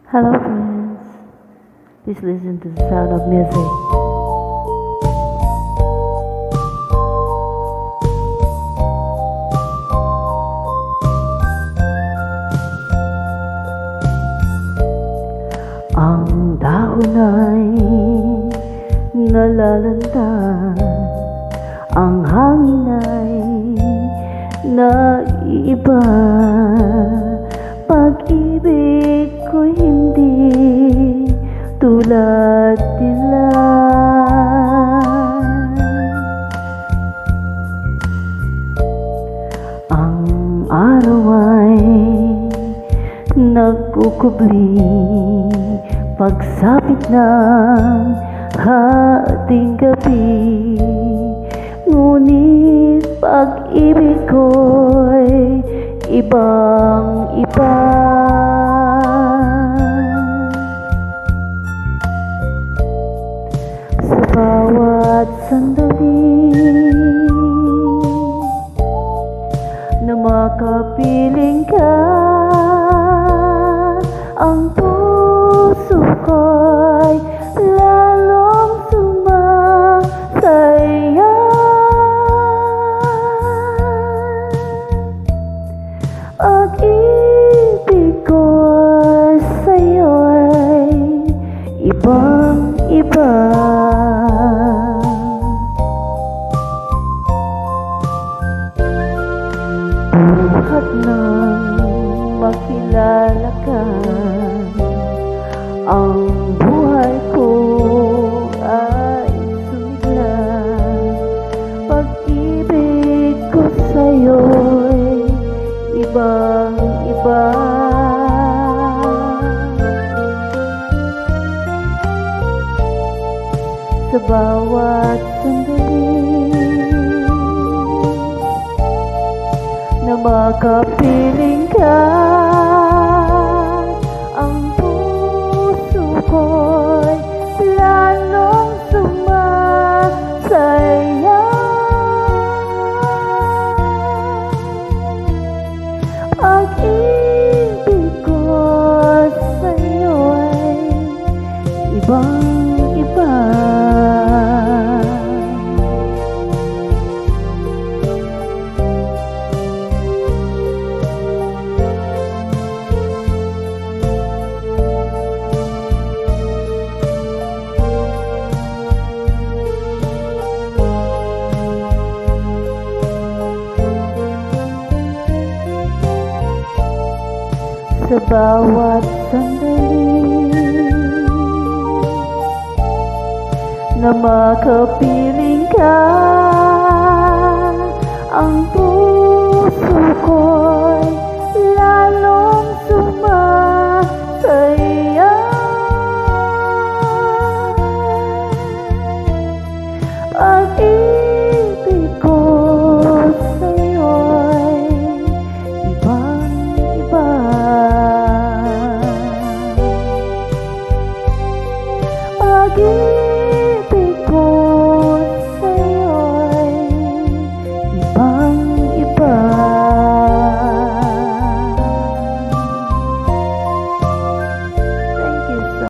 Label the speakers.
Speaker 1: Hello friends, please listen to the sound of music. Ang dahon ay nalalanta, ang hangin ay naiiba. Pag-ibig ko'y hindi tulad nila. Ang araw ay nagkukubli, pagsapit ng hating gabi. Ngunit pag-ibig ko'y ibang-iba. Sa bawat sandali na makapiling ka, ang puso ko'y lalong sumasaya. Pag-ibig ko sa'yo'y ibang-iba. Buhat nang makilala ka, ang buhay ko ay sumigla. Pag-ibig ko sa'yo'y ibang-iba. Sa bawat sandali na makapiling ka, ang puso ko'y lalong sumasaya. Pag-ibig ko sa'yo'y ibang-iba. Sa bawat sandali na makapiling ka, ang